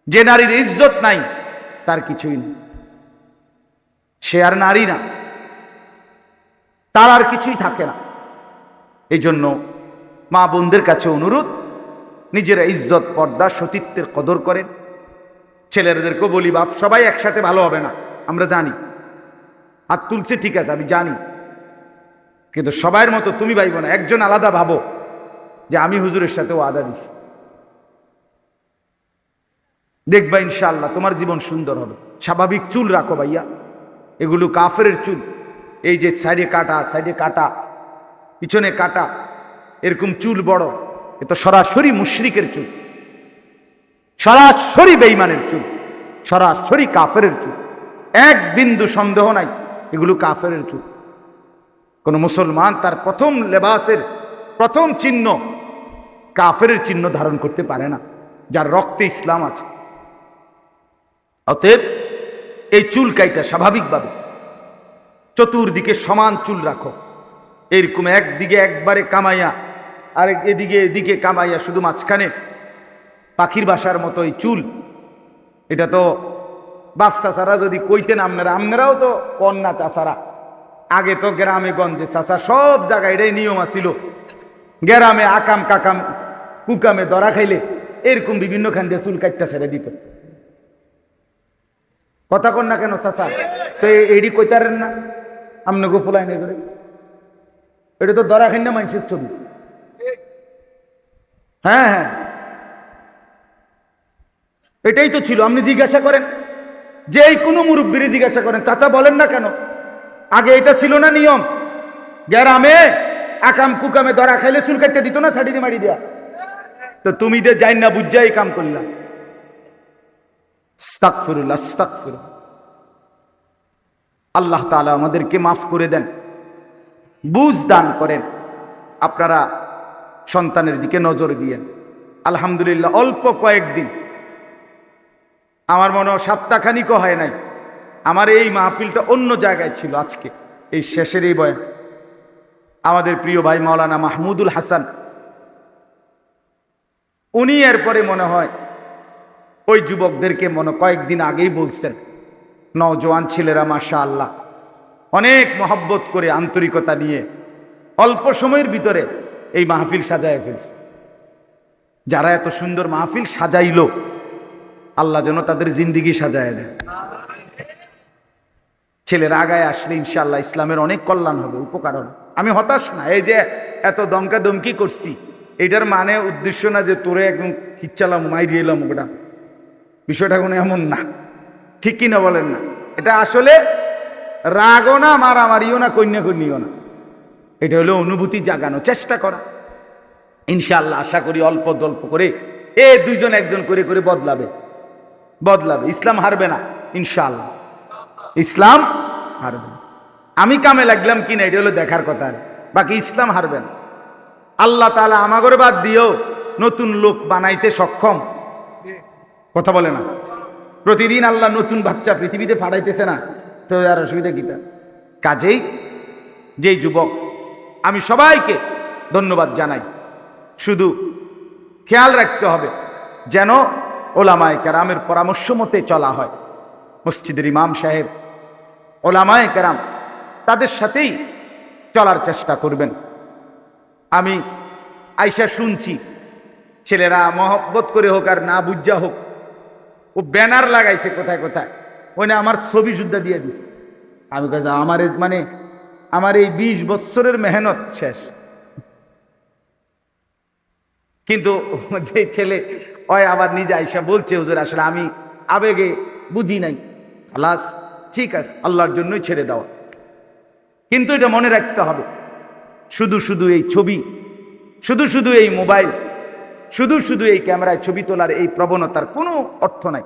যে নারীর ইজ্জত নাই তার কিছুই নেই, সে আর নারী না, তার আর কিছুই থাকে না। এই জন্য মা বোনদের কাছে অনুরোধ, নিজেরা ইজ্জত, পর্দা, সতীত্বের কদর করেন। ছেলেদেরকেও বলি, বাপ সবাই একসাথে ভালো হবে না, আমরা জানি, হাত তুলছে ঠিক আছে, আমি জানি, কিন্তু সবার মতো তুমি ভাইব না। একজন আলাদা ভাবো যে আমি হুজুরের সাথে ওয়াদা দিছি, দেখবা ইনশাআল্লাহ তোমার জীবন সুন্দর হবে। স্বাভাবিক চুল রাখো ভাইয়া, এগুলো কাফেরের চুল। এই যে সাইডে কাটা, সাইডে কাটা, পিছনে কাটা, এরকম চুল বড়, এ তো সরাসরি মুশরিকের চুল, সরাসরি বেঈমানের চুল, সরাসরি কাফেরের চুল, এক বিন্দু সন্দেহ নাই, এগুলো কাফেরের চুল। কোন মুসলমান তার প্রথম লেবাসের প্রথম চিহ্ন কাফেরের চিহ্ন ধারণ করতে পারে না, যার রক্তে ইসলাম আছে। অতএব এই চুল কাইটা স্বাভাবিকভাবে চতুর্দিকে সমান চুল রাখো, এরকম একদিকে একবারে কামাইয়া আর এদিকে কামাইয়া, শুধু মাঝখানে পাখির বাসার মতো এই চুল। এটা তো বাপ চাচারা যদি কইতেন, আপনারাও তো কন্যা চাচারা, আগে তো গ্রামে গঞ্জে চাচা সব জায়গায় এটাই নিয়ম আছিল গ্রামে আকাম কাকাম কুকামে ধরা খাইলে এরকম বিভিন্ন খান দিয়ে চুল কাটটা ছেড়ে দিত। কথা কন না কেন চাচা? তো এডি কইতারেন না আমনে গোফুলাই নেই করে? এটা তো ধরা খাই না মানুষের ছবি। হ্যাঁ হ্যাঁ, এটাই তো ছিল। আপনি জিজ্ঞাসা করেন, যে কোনো মুরব্বীরে জিজ্ঞাসা করেন, চাচা বলেন না কেন? আগে এটা ছিল না নিয়ম? গ্রামে আকাম কুকামে ধরা খাইলে চুল কাটতে দিত না ছাড়ি দিয়ে মারি দিয়া? তো তুমি যে যাই না বুঝা এই কাম করলাম। আস্তাগফিরুল্লাহ, আস্তাগফিরুল্লাহ। আল্লাহ তাআলা আমাদেরকে মাফ করে দেন, বুঝ দান করেন। আপনারা সন্তানের দিকে নজর দিয়েন। আলহামদুলিল্লাহ, অল্প কয়েকদিন, আমার মনে হয় সপ্তাহখানিকও হয় নাই, আমার এই মাহফিলটা অন্য জায়গায় ছিল। আজকে এই শেষের এই বয়ান আমাদের প্রিয় ভাই মাওলানা মাহমুদুল হাসান, উনি এরপরে মনে হয় ওই যুবকদেরকে কয়েকদিন আগেই বলছেন, নওজোয়ান ছেলেরা মাশাআল্লাহ অনেক মহব্বত করে আন্তরিকতা নিয়ে অল্প সময়ের ভিতরে এই মাহফিল সাজায় ফেলছে। যারা এত সুন্দর মাহফিল সাজাইলো, আল্লাহ যেন তাদের জিন্দিগি সাজায় দেন। ছেলেরা আগায় আসলে ইনশাআল্লাহ ইসলামের অনেক কল্যাণ হবে, উপকার হবে। আমি হতাশ না, এই যে এত দমকা দমকি করছি, এটার মানে উদ্দেশ্য না যে তোরে একদম কিচ্ছালাম মাইরি এলাম, ওটা বিষয়টা কোনো এমন না। ঠিক কিনা বলেন না? এটা আসলে রাগও না, মারামারিও না, কন্যা কন্যিও না। এটা হলো অনুভূতি জাগানো, চেষ্টা করা। ইনশাআল্লাহ আশা করি অল্প অল্প করে দুইজন একজন করে করে বদলাবে। ইসলাম হারবে না ইনশাআল্লাহ, ইসলাম হারবে না। আমি কামে লাগলাম কিনা এটা হলো দেখার কথা, বাকি ইসলাম হারবে না। আল্লাহ তাআলা আমাগরে বাদ দিয়েও নতুন লোক বানাইতে সক্ষম। কথা বলে না? প্রতিদিন আল্লাহ নতুন বাচ্চা পৃথিবীতে পাঠাইতেছে না, তো আর অসুবিধা কিটা? কাজেই যেই যুবক, আমি সবাইকে ধন্যবাদ জানাই, শুধু খেয়াল রাখতে হবে যেন ওলামায়ে কেরামের পরামর্শ মতে চলা হয়। মসজিদের ইমাম সাহেব, ওলামায়ে কেরাম, তাদের সাথেই চলার চেষ্টা করবেন। আমি আইসা শুনছি ছেলেরা মহব্বত করে হোক আর না বুঝা হোক, ও ব্যানার লাগাইছে কোথায় কোথায়, ওই না আমার ছবি যুদ্ধা দিয়ে দিছে। আমি কাছে আমার এই 20 বছরের মেহনত শেষ। কিন্তু যে ছেলে ওই আবার নিজে আইসা বলছে, হুজুর আসলে আমি আবেগে বুঝি নাই, আলাস ঠিক আছে, আল্লাহর জন্যই ছেড়ে দেওয়া। কিন্তু এটা মনে রাখতে হবে, শুধু শুধু এই ছবি, শুধু শুধু এই মোবাইল, শুধু শুধু এই ক্যামেরায় ছবি তোলার এই প্রবণতার কোনো অর্থ নাই।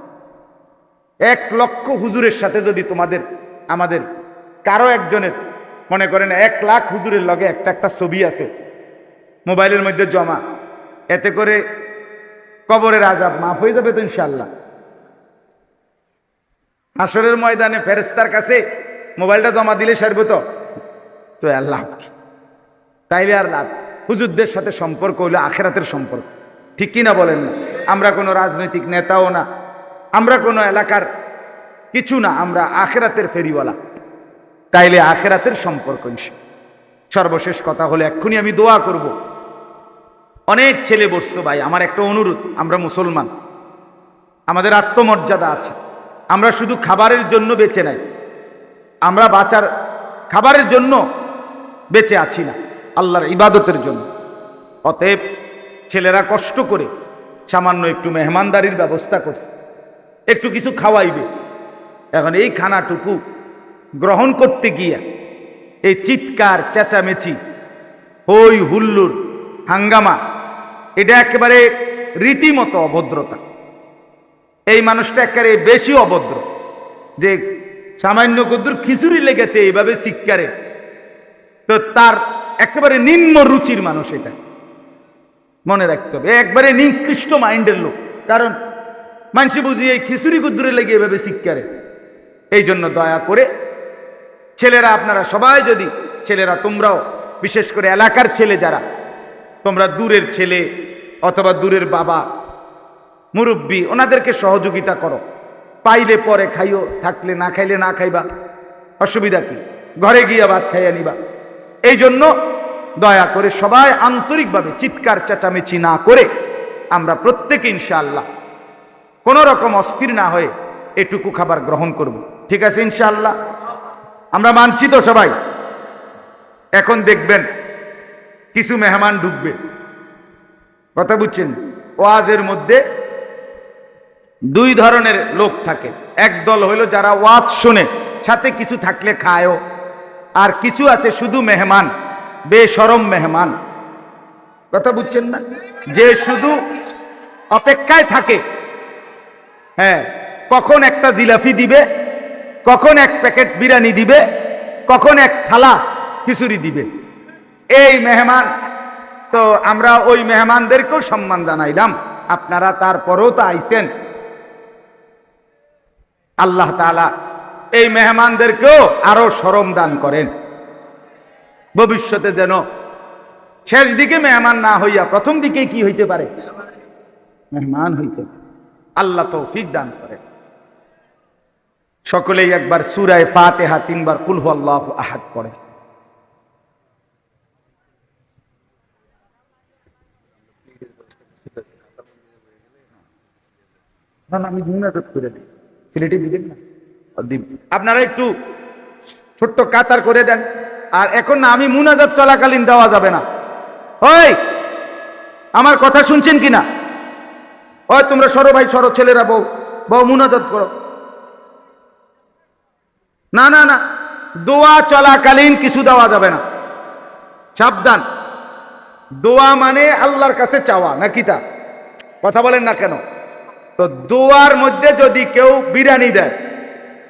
1 লক্ষ হুজুরের সাথে যদি আমাদের কারো একজনের, মনে করেন 1 লাখ হুজুরের লগে একটা একটা ছবি আছে মোবাইলের মধ্যে জমা, এতে করে কবরের আযাব মাফ হয়ে যাবে তো ইনশাআল্লাহ। হাসরের ময়দানে ফেরেশতার কাছে মোবাইলটা জমা দিলে সারব তো আর লাভ কি? তাইলে আর লাভ? হুজুরদের সাথে সম্পর্ক হইলো আখিরাতের সম্পর্ক, ঠিক কিনা বলেন না? আমরা কোনো রাজনৈতিক নেতাও না, আমরা কোনো এলাকার কিছু না, আমরা আখিরাতের ফেরিওয়ালা। তাইলে আখিরাতের সম্পর্ক ইনশাআল্লাহ। সর্বশেষ কথা হলো, এক্ষুনি আমি দোয়া করব। অনেক ছেলে বসছো ভাই, আমার একটা অনুরোধ, আমরা মুসলমান, আমাদের আত্মমর্যাদা আছে। আমরা শুধু খাবারের জন্য বেঁচে নাই, আমরা বাঁচার খাবারের জন্য বেঁচে আছি না, আল্লাহর ইবাদতের জন্য। অতএব ছেলেরা কষ্ট করে সামান্য একটু মেহমানদারির ব্যবস্থা করছে, একটু কিছু খাওয়াইবে। এখন এই খানাটুকু গ্রহণ করতে গিয়ে এই চিৎকার চেঁচামেচি, হই হুল্লুর, হাঙ্গামা, এটা একেবারে রীতিমতো অভদ্রতা। এই মানুষটা একেবারে বেশি অভদ্র, যে সামান্য কদ্দুর খিচুড়ি লেগেতে এইভাবে চিৎকারে, তো তার একেবারে নিম্ন রুচির মানুষ। এটা মনে রাখতে হবে, একবারে নিকৃষ্ট মাইন্ডের লোক। কারণ মানুষ বুঝি এই খিচুড়ি কুদ্দুরে লেগে এভাবে চিৎকারে। এই জন্য দয়া করে ছেলেরা, আপনারা সবাই যদি, ছেলেরা তোমরাও, বিশেষ করে এলাকার ছেলে যারা, তোমরা দূরের ছেলে অথবা দূরের বাবা, মুরব্বী, ওনাদেরকে সহযোগিতা করো। পাইলে পরে খাইও, থাকলে না খাইলে না খাইবা, অসুবিধা কি? ঘরে গিয়ে ভাত খাইয়া নিবা। এই জন্য দয়া করে সবাই আন্তরিকভাবে চিৎকার চেঁচামেচি না করে আমরা প্রত্যেকে ইনশাআল্লাহ কোনো রকম অস্থির না হয়ে এটুকু খাবার গ্রহণ করব। ঠিক আছে ইনশাআল্লাহ? আমরা মানছি তো সবাই? এখন দেখবেন কিছু মেহমান ঢুকবে, কথা বুঝছেন? ওয়াজের মধ্যে দুই ধরনের লোক থাকে। এক দল হইলো যারা ওয়াজ শুনে, সাথে কিছু থাকলে খায়ও, আর কিছু আছে শুধু মেহমান, বেশরম মেহমান, কথা বুঝছেন না? যে শুধু অপেক্ষায় থাকে, হ্যাঁ, কখন একটা জিলাপি দিবে, কখন এক প্যাকেট বিরিয়ানি দিবে, কখন এক থালা খিচুড়ি দিবে। এই মেহমান, তো আমরা ওই মেহমানদেরকেও সম্মান জানাইলাম। আপনারা তারপরেও তো আইছেন, আল্লাহ তাআলা এই মেহমানদেরকেও আরো শরম দান করেন, ভবিষ্যতে যেন শেষ দিকে মেহমান না হইয়া প্রথম দিকে কি হইতে পারে, মেহমান হইতে পারে। আল্লাহ তৌফিক দান করেন। সকলেই একবার সূরা ফাতিহা 3 বার কুল হুয়াল্লাহু আহাদ পড়ে। আমি মুনাজাত করে দিই, সিলেটে দিবেন না? আপনারা একটু ছোট্ট কাতার করে দেন। আর এখন না, আমি মুনাজাত চলাকালীন দেওয়া যাবে না। ওই আমার কথা শুনছেন কিনা? ওই তোমরা সরো ভাই, সরো, ছেলেরা বউ বউ মুনাজাত করো। না না না, দোয়া চলাকালীন কিছু দেওয়া যাবে না, সাবধান। দোয়া মানে আল্লাহর কাছে চাওয়া, নাকি? তা কথা বলেন না কেন? তো দোয়ার মধ্যে যদি কেউ বিরিয়ানি দেয়,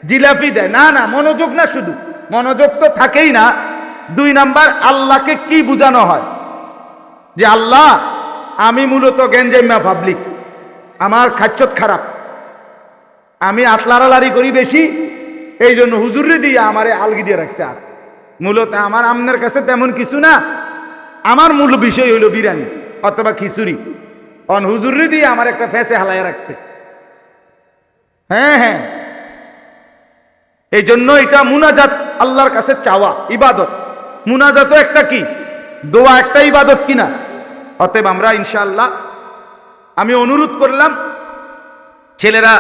জিলাপি দেয়, না না, মনোযোগ না, শুধু মনোযোগ তো থাকেই না। 2 নাম্বার, আল্লাহকে কি বুঝানো হয় যে আল্লাহ, আমি মূলত গেঞ্জাইমা পাবলিক, আমার খাচ্ছত খারাপ, আমি আতলারালারি করি বেশি, এই জন্য হুজুরে দিয়ে আমারে আলগি দিয়ে রাখছে। আর মূলত আমার আমনের কাছে তেমন কিছু না, আমার মূল বিষয় হইল বিরিয়ানি অথবা খিচুড়ি, অন হুজুরে দিয়ে আমার একটা ফেসে হালাইয়া রাখছে। হ্যাঁ হ্যাঁ, এই জন্য এটা মুনাজাত, আল্লাহর কাছে চাওয়া, ইবাদত। মুনাজাতও একটা কি, দোয়া একটা ইবাদত কিনা? অতএব আমরা ইনশাআল্লাহ, আমি অনুরোধ করলাম, ছেলেরা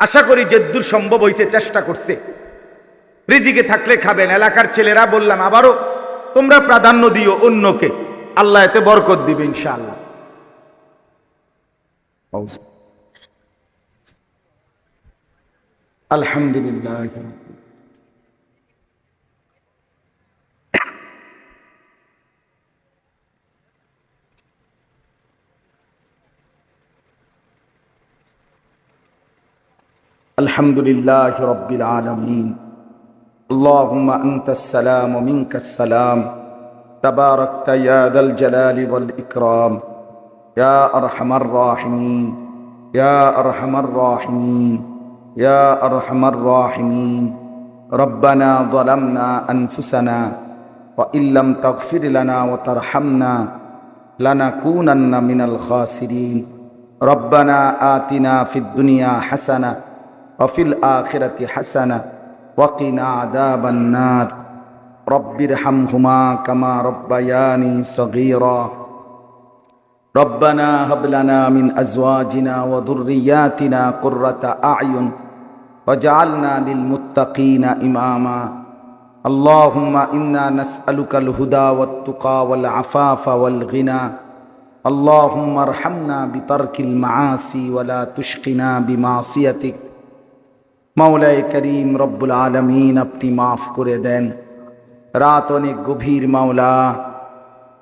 আশা করি যে দূর সম্ভব হয়েছে চেষ্টা করছে, রিজিকে থাকলে খাবেন। এলাকার ছেলেরা বললাম আবারও, তোমরা প্রাধান্য দিও অন্যকে, আল্লাহ এতে বরকত দিবে ইনশাআল্লাহ। আলহামদুলিল্লাহ। আলহামদুলিল্লাহ রাব্বিল আলামিন। আল্লাহুম্মা আনতাস সালাম ওয়া মিনকাস সালাম, তাবারাকতা ইয়া যাল জালালি ওয়াল ইকরাম, ইয়া আরহামার রাহিমিন, ইয়া আরহামার রাহিমিন, ইয়া আরহামার রাহিমিন। রব্বানা যালামনা আনফুসানা ওয়া ইল্লাম তাগফির লানা ওয়া তারহামনা লানাকুনান্না মিনাল খাসিরিন। রব্বানা আতিনা ফিদ দুনিয়া হাসানা ওয়া ফিল আখিরাতি হাসানা ওয়া কিনা আযাবান নার। রব্বিরহামহুমা কামা রব্বায়ানি সগীরা। রব্বানা হাব লানা মিন আজওয়াজিনা ওয়া যুররিয়াতিনা কুররাতা আ'য়ুন ওয়াজআলনা লিল মুত্তাকিনা ইমামা। আল্লাহুম্মা ইন্না নাসআলুকাল হুদা ওয়াত তুকা ওয়াল আফাফা ওয়াল গিনা। আল্লাহুম্মা আরহামনা বিতারকিল মাআসি ওয়া লা তুশকিনা বিমাসিয়াতিক। মাওলায়ে করিম রব্বুল আলামিন, আপনি মাফ করে দেন। রাত অনেক গভীর মাওলা,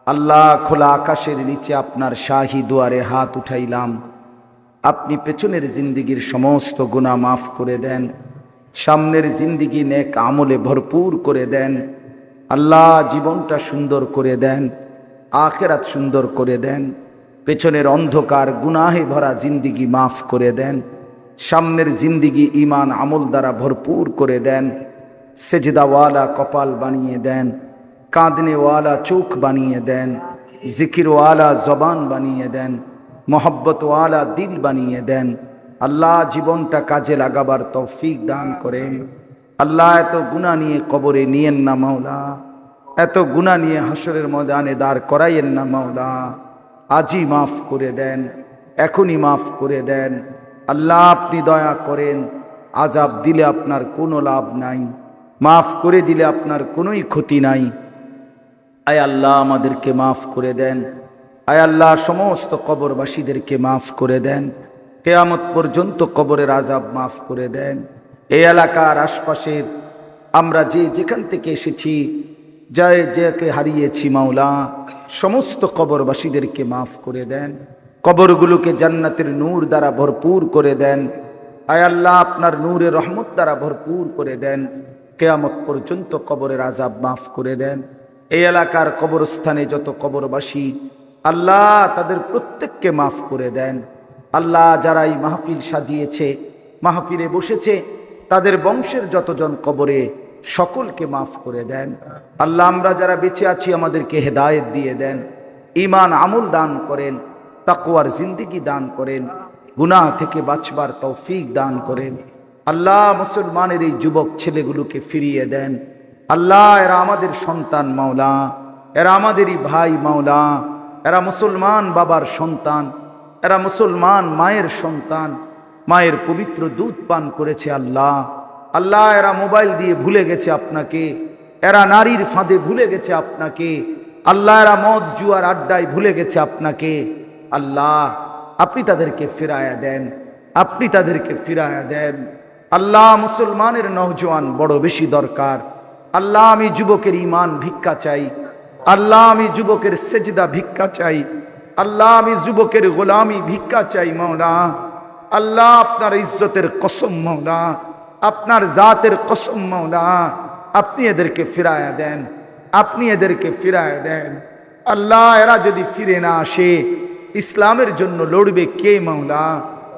আল্লাহ, খোলা আকাশের নিচে আপনার শাহী দুয়ারে হাত উঠাইলাম। আপনি পেছনের জিন্দিগির সমস্ত গুনাহ মাফ করে দেন, সামনের জিন্দিগি নেক আমলে ভরপুর করে দেন। আল্লাহ, জীবনটা সুন্দর করে দেন, আখিরাত সুন্দর করে দেন। পেছনের অন্ধকার গুনাহে ভরা জিন্দিগি মাফ করে দেন, সামনের জিন্দিগি ঈমান আমল দ্বারা ভরপুর করে দেন। সেজদাওয়ালা কপাল বানিয়ে দেন, কাঁদনেওয়ালা চোখ বানিয়ে দেন, জিকিরওয়ালা জবান বানিয়ে দেন, মোহব্বতওয়ালা দিল বানিয়ে দেন। আল্লাহ, জীবনটা কাজে লাগাবার তৌফিক দান করেন। আল্লাহ, এত গুনাহ নিয়ে কবরে নিয়েন না মাওলা, এত গুনাহ নিয়ে হাসরের ময়দানে দাঁড় করাইয়েন না মাওলা। আজই মাফ করে দেন, এখনই মাফ করে দেন আল্লাহ। আপনি দয়া করেন, আযাব দিলে আপনার কোনো লাভ নাই, মাফ করে দিলে আপনার কোনোই ক্ষতি নাই। আয় আল্লাহ আমাদেরকে মাফ করে দেন। আয় আল্লাহ সমস্ত কবরবাসীদেরকে মাফ করে দেন। কিয়ামত পর্যন্ত কবরের আযাব মাফ করে দেন। এই এলাকার আশপাশের আমরা যে যেখান থেকে এসেছি, যাকে হারিয়েছি মাওলা, সমস্ত কবরবাসীদেরকে মাফ করে দেন। কবরগুলোকে জান্নাতের নূর দ্বারা ভরপুর করে দেন। আয় আল্লাহ আপনার নূরের রহমত দ্বারা ভরপুর করে দেন। কিয়ামত পর্যন্ত কবরের আযাব মাফ করে দেন। এই এলাকার কবরস্থানে যত কবরবাসী আল্লাহ তাদের প্রত্যেককে মাফ করে দেন। আল্লাহ যারা এই মাহফিল সাজিয়েছে, মাহফিলে বসেছে, তাদের বংশের যতজন কবরে সকলকে মাফ করে দেন। আল্লাহ আমরা যারা বেঁচে আছি আমাদেরকে হেদায়েত দিয়ে দেন, ঈমান আমল দান করেন, তাকওয়ার জিন্দেগি দান করেন, গুনাহ থেকে বাঁচবার তৌফিক দান করেন। আল্লাহ মুসলমানের এই যুবক ছেলেগুলোকে ফিরিয়ে দেন। আল্লাহ এরা আমাদের সন্তান মাওলা, এরা আমাদেরই ভাই মাওলা, এরা মুসলমান বাবার সন্তান, এরা মুসলমান মায়ের সন্তান, মায়ের পবিত্র দুধ পান করেছে আল্লাহ। আল্লাহ এরা মোবাইল দিয়ে ভুলে গেছে আপনাকে, এরা নারীর ফাঁদে ভুলে গেছে আপনাকে আল্লাহ, এরা মদ জুয়ার আড্ডায় ভুলে গেছে আপনাকে আল্লাহ। আপনি তাদেরকে ফিরায়া দেন, আপনি তাদেরকে ফিরায়া দেন আল্লাহ। মুসলমানের নওজওয়ান বড় বেশি দরকার আল্লাহ। আমি যুবকের ঈমান ভিক্ষা চাই আল্লাহ, আমি যুবকের সেজদা ভিক্ষা চাই আল্লাহ, আমি যুবকের গোলামি ভিক্ষা চাই মাওলা। আল্লাহ আপনার ইজ্জতের কসম মাওলা, আপনার জাতের কসম মাওলা, আপনি এদেরকে ফিরায়া দেন, আপনি এদেরকে ফিরায়া দেন আল্লাহ। এরা যদি ফিরে না আসে ইসলামের জন্য লড়বে কে মাওলা?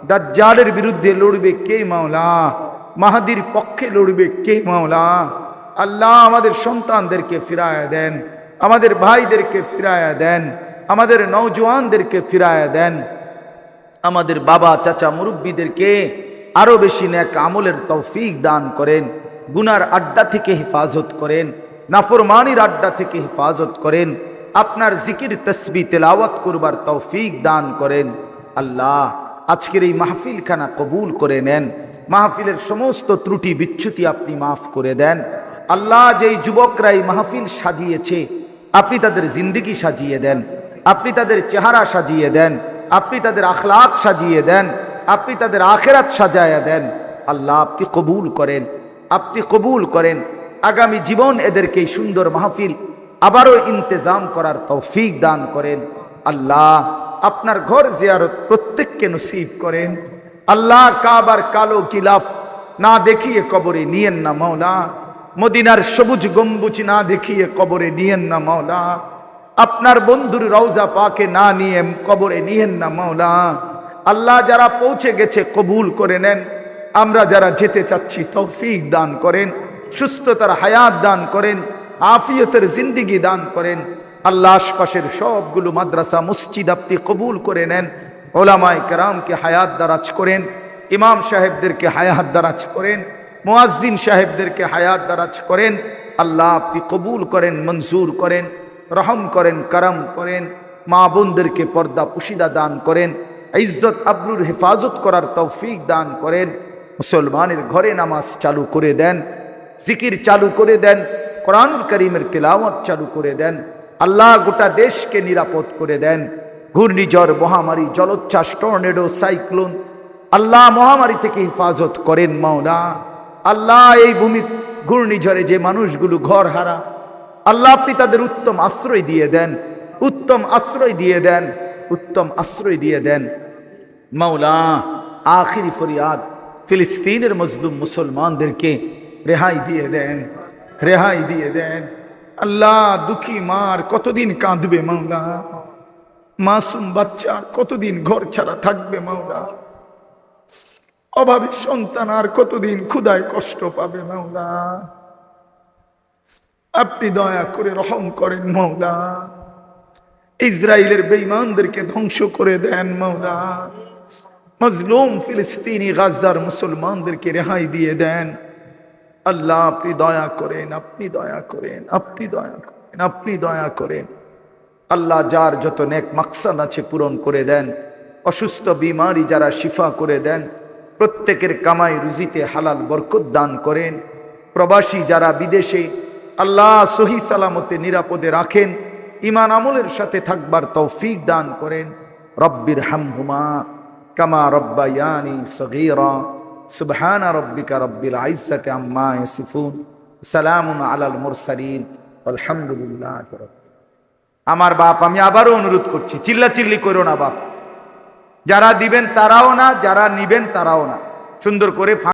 দাজ্জালের বিরুদ্ধে লড়বে কে মাওলা? মাহাদির পক্ষে লড়বে কে মাওলা? আল্লাহ আমাদের সন্তানদেরকে ফিরায়া দেন, আমাদের ভাইদেরকে ফিরায়া দেন, আমাদের নওজওয়ানদেরকে ফিরায়া দেন, আমাদের বাবা চাচা মুরব্বীদেরকে আরো বেশি নেক আমলের তৌফিক দান করেন। গুনার আড্ডা থেকে হেফাজত করেন, নাফরমানির আড্ডা থেকে হেফাজত করেন, আপনার জিকির তসবিহ তেলাওয়াত করবার তৌফিক দান করেন আল্লাহ। আজকের এই মাহফিলখানা কবুল করে নেন, মাহফিলের সমস্ত ত্রুটি বিচ্যুতি আপনি মাফ করে দেন আল্লাহ। যেই যুবকরা এই মাহফিল সাজিয়েছে আপনি তাদের জিন্দেগি সাজিয়ে দেন, আপনি তাদের চেহারা সাজিয়ে দেন, আপনি তাদের আখলাক সাজিয়ে দেন, আপনি তাদের আখেরাত সাজায়া দেন আল্লাহ। আপনি কবুল করেন, আপনি কবুল করেন। আগামী জীবন এদেরকে এই সুন্দর মাহফিল আবারও ইন্তেজাম করার তৌফিক দান করেন আল্লাহ। আপনার ঘর জিয়ারত প্রত্যেককে নসিব করেন আল্লাহ। কাবার কালো গিলাফ না দেখিয়ে কবরে নিয়েন না মাওলা, মদিনার সবুজ গম্বুজ না দেখিয়ে কবরে নিয়েন না মাওলা, আপনার বন্ধুর রওজা পাকে না নিয়ে কবরে নিয়েন না মাওলা। আল্লাহ যারা পৌঁছে গেছে কবুল করে নেন, আমরা যারা যেতে চাচ্ছি তৌফিক দান করেন, সুস্থতার হায়াত দান করেন, আফিয়তের জিন্দেগি দান করেন আল্লাহ। আশপাশের সবগুলো মাদ্রাসা মসজিদ আপনি কবুল করে নেন, ওলামায়ে কেরামকে হায়াত দারাজ করেন, ইমাম সাহেবদেরকে হায়াত দারাজ করেন, মুয়াজ্জিন সাহেবদেরকে হায়াত দারাজ করেন আল্লাহ। আপনি কবুল করেন, মঞ্জুর করেন, রহম করেন, করম করেন, মা বোনদেরকে পর্দা পুশিদা দান করেন, ইজ্জত আবরুর হেফাজত করার তৌফিক দান করেন। মুসলমানের ঘরে নামাজ চালু করে দেন, জিকির চালু করে দেন, কোরআনুল কারীমের তিলাওয়াত চালু করে দেন আল্লাহ। গোটা দেশকে নিরাপদ করে দেন। ঘূর্ণিঝড়, মহামারী, জলোচ্ছ্বাস, টর্নেডো, সাইক্লোন আল্লাহ মহামারী থেকে হেফাজত করেন মাওলা। আল্লাহ এই ভূমি ঘূর্ণিঝড়ে যে মানুষগুলো ঘর হারা আল্লাহ আপনি তাদের উত্তম আশ্রয় দিয়ে দেন, উত্তম আশ্রয় দিয়ে দেন, উত্তম আশ্রয় দিয়ে দেন মাওলা। আখিরি ফরিয়াদ, ফিলিস্তিনের মজলুম মুসলমানদেরকে রেহাই দিয়ে দেন, রেহাই দিয়ে দেন আল্লাহ। দুঃখী মার কতদিন কাঁদবে মাওলা, মাসুম বাচ্চা কতদিন ঘর ছাড়া থাকবে মাওলা, অভাবী সন্তান আর কতদিন ক্ষুধায় কষ্ট পাবে মাওলা। আপনি দয়া করে রহম করেন মাওলা। ইসরায়েলের বেঈমানদেরকে ধ্বংস করে দেন মাওলা। মজলুম ফিলিস্তিনি গাজার মুসলমানদেরকে রেহাই দিয়ে দেন আল্লাহ। আপনি দয়া করেন, আপনি দয়া করেন, আপনি দয়া করেন। আপনি দয়া করেন। আল্লাহ যার যত নেক মাকসাদ আছে পূরণ করে দেন, অসুস্থ বিমারি যারা শিফা করে দেন, প্রত্যেকের কামাই রুজিতে হালাল বরকত দান করেন। প্রবাসী যারা বিদেশে, আল্লাহ সহি সালামতে নিরাপদে রাখেন, ঈমান আমলের সাথে থাকবার তৌফিক দান করেন। রব্বির হামহুমা কামা রব্বায়ানি সগীরা। সুবহান রব্বিকা রব্বিল ইজ্জাতি আম্মা ইয়াসিফুন, সালামুন আলাল মুরসালিন, আলহামদুলিল্লাহি রাব্বিল আলামিন। আমার বাপ, আমি আবারও অনুরোধ করছি, চিল্লাচিল্লি করো না বাপ। যারা দিবেন তারাও না, যারা নিবেন তারাও না। সুন্দর করে